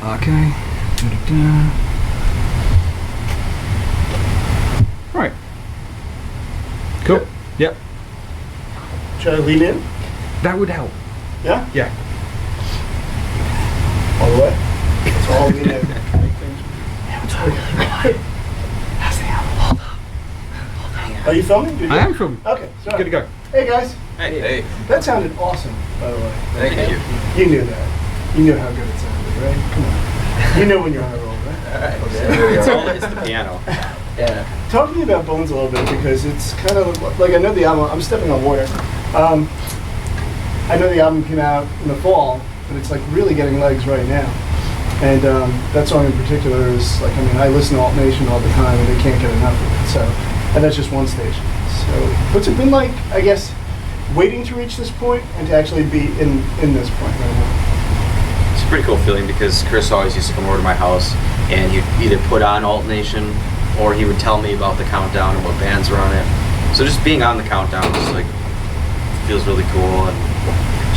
Okay. Da-da-da. Right. Cool. Yep. Should I lean in? That would help. Yeah? Yeah. All the way? It's all lean in. How's the album? Hold up. Are you filming? I am filming. Okay, sorry. Good to go. Hey guys. Hey. That sounded awesome, by the way. Thank you. You knew that. You knew how good it sounded, right? Come on. You know when you're on a roll, right? Alright, It's the piano. Yeah. Talk to me about Bones a little bit, because it's kind of like, I know the album, I'm stepping on water. I know the album came out in the fall, but it's like really getting legs right now. And that song in particular is like, I mean, I listen to Alt Nation all the time and they can't get enough of it. So, and that's just one station. So what's it been like, I guess, waiting to reach this point and to actually be in this point right now? It's a pretty cool feeling because Chris always used to come over to my house and he'd either put on Alt Nation or he would tell me about the countdown and what bands were on it. So just being on the countdown just like feels really cool and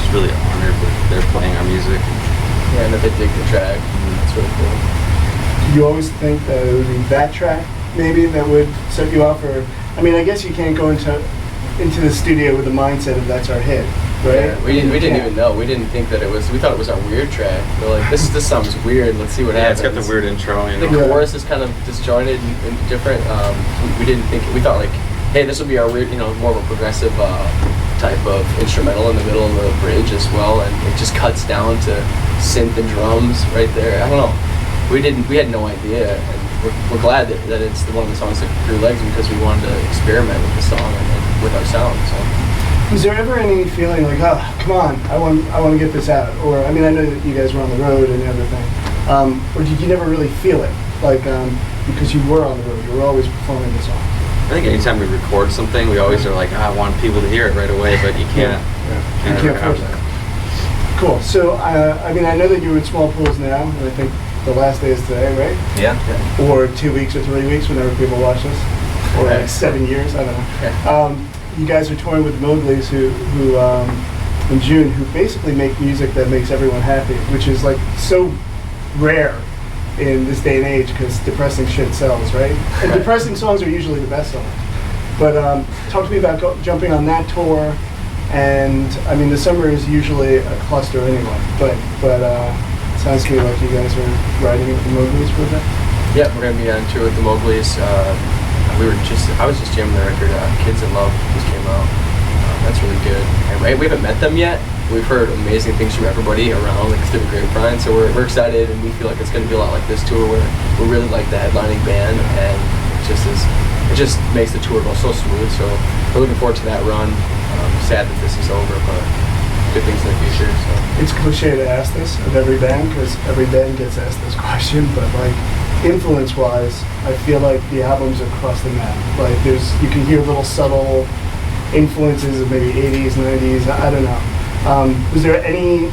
just really honored that they're playing our music. Yeah, and that they dig the track. That's really cool. Did you always think that it would be that track maybe that would set you off? Or, I mean, I guess you can't go into the studio with the mindset of that's our hit, right? Yeah, we didn't even know. We didn't think that it was. We thought it was our weird track. We're like, this sounds weird. Let's see what happens. Yeah, it's got the weird intro. You The know? chorus is kind of disjointed and different. We didn't think. We thought like, hey, this will be our weird, more of a progressive type of instrumental in the middle of the bridge as well, and it just cuts down to synth and drums right there. I don't know. We had no idea, and we're glad that it's one of the songs that grew legs because we wanted to experiment with the song and with our sound. So. Was there ever any feeling like, oh, come on, I want to get this out? Or, I mean, I know that you guys were on the road and everything, or did you never really feel it? Like, because you were on the road, you were always performing the song. I think anytime we record something, we always are like, I want people to hear it right away, but you can't. You can't force that. Cool. So, I mean, I know that you're in Small Pools now, and I think the last day is today, right? Yeah. Or 2 weeks or 3 weeks, whenever people watch this, or like 7 years, I don't know. You guys are touring with the Mowgli's, who in June, who basically make music that makes everyone happy, which is like so rare in this day and age because depressing shit sells, right? And depressing songs are usually the best songs. But talk to me about jumping on that tour. And I mean, the summer is usually a cluster anyway. But it sounds to me like you guys are riding with the Mowgli's for that. Yeah, we're gonna be on tour with the Mowgli's. I was just jamming the record. Kids in Love just came out. That's really good. And we haven't met them yet. We've heard amazing things from everybody around, like through the grapevine. So we're excited, and we feel like it's going to be a lot like this tour, where we're really like the headlining band, and it just makes the tour go so smooth. So we're looking forward to that run. Sad that this is over, but good things in the future. So it's cliche to ask this of every band because every band gets asked this question, but like influence-wise, I feel like the albums across the map. Like you can hear little subtle influences of maybe 80s, 90s. I don't know. Was there any,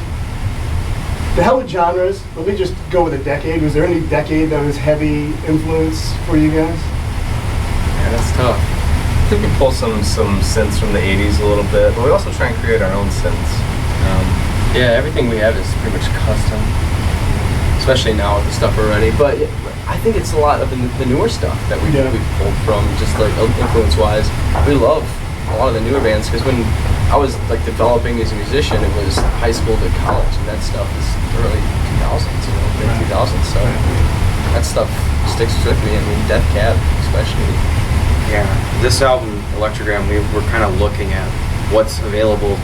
the hell with genres, let me just go with a decade. Was there any decade that was heavy influence for you guys? yeah, that's tough. I think we pull some synths from the 80s a little bit, but we also try and create our own synths. Yeah, everything we have is pretty much custom, especially now with the stuff we're ready. But I think it's a lot of the newer stuff that we've pulled from, just like influence-wise. We love a lot of the newer bands because when I was like developing as a musician, it was high school to college, and that stuff is early 2000s, mid 2000s. So that stuff sticks with me. I mean, Death Cab especially. Yeah, this album, Electrogram, we're kind of looking at what's available,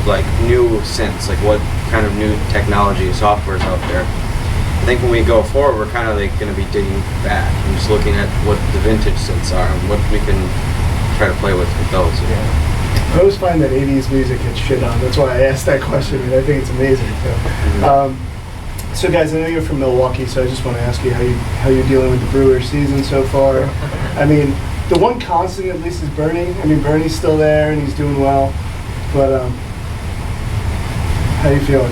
like new synths, like what kind of new technology, software is out there. I think when we go forward, we're kind of like going to be digging back and just looking at what the vintage synths are and what we can try to play with those. Yeah. I always find that 80s music gets shit on. That's why I asked that question, and I think it's amazing. So guys, I know you're from Milwaukee, so I just want to ask you how you're dealing with the Brewers season so far. I mean, the one constant at least is Bernie. I mean, Bernie's still there and he's doing well, but how you feeling?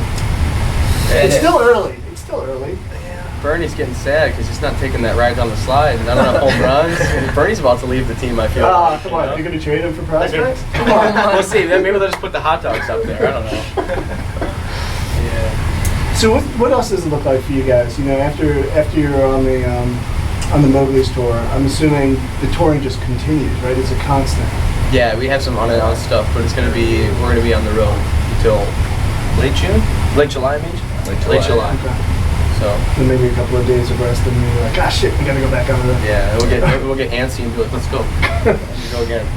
It's still early. It's still early. Bernie's getting sad because he's not taking that ride down the slide and not enough home runs. And Bernie's about to leave the team, I feel like. Come on, you're going to trade him for prospects? Come on. We'll see. Maybe they'll just put the hot dogs up there. I don't know. Yeah. So what else does it look like for you guys? You know, after you're on the Mowgli's tour, I'm assuming the touring just continues, right? It's a constant. Yeah, we have some unannounced stuff, but we're gonna be on the road until late July, maybe. Late July. Okay. So. And maybe a couple of days of rest, and then you're like, ah, shit, we gotta go back on the road. Yeah, we'll get antsy and be like, let's go, and go again.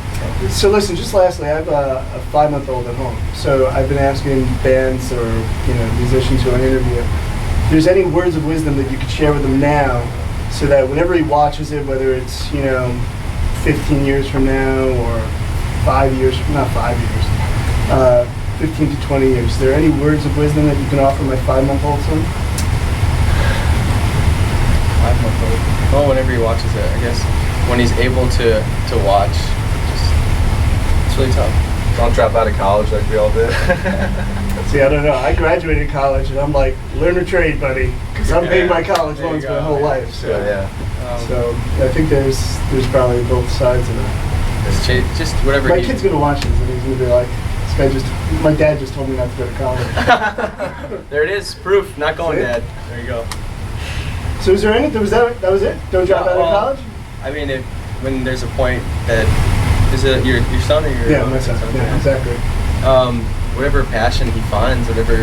So listen, just lastly, I have a 5-month-old at home. So I've been asking bands or musicians who I interview, if there's any words of wisdom that you could share with them now, so that whenever he watches it, whether it's 15 years from now or 5 years, not 5 years, 15 to 20 years, are there any words of wisdom that you can offer my 5-month-old son? 5-month-old. Well, whenever he watches it, I guess when he's able to watch. It's really tough. Don't drop out of college like we all did. See, I don't know. I graduated college, and I'm like, learn a trade, buddy, because I'm paying my college loans my whole life. So, so I think there's probably both sides of it. Just whatever. My kid's gonna watch this, and he's gonna be like, my dad just told me not to go to college. There it is, proof. Not going, Dad. There you go. So is there anything? That was it? Don't drop out of college? I mean, when there's a point that is it your son or your my son? Yeah, exactly. Whatever passion he finds, whatever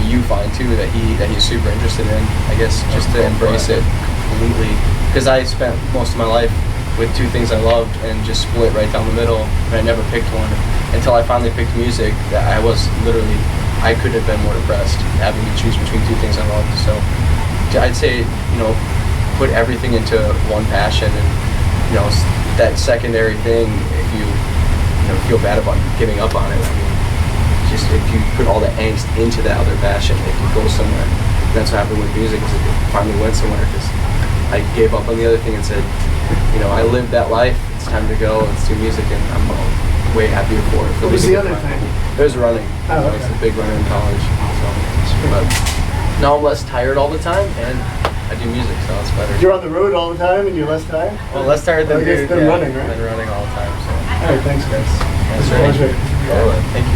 you find too that he's super interested in, I guess just to embrace it completely. Because I spent most of my life with two things I loved and just split right down the middle, and I never picked one until I finally picked music. That I couldn't have been more depressed having to choose between two things I loved. So I'd say put everything into one passion, and that secondary thing, if you feel bad about giving up on it, I mean, just if you put all the angst into that other passion, it can go somewhere. And that's what happened with music, is it finally went somewhere, because I gave up on the other thing and said, I lived that life, it's time to go, let's do music, and I'm way happier for it. What was the other thing? It was running. Oh, okay. I was a big runner in college. But now I'm less tired all the time, and I do music, so it's better. You're on the road all the time, and you're less tired? Well, less tired than running, right? Than running all the time. So. All right, thanks, guys. That's It's a pleasure. Thank you.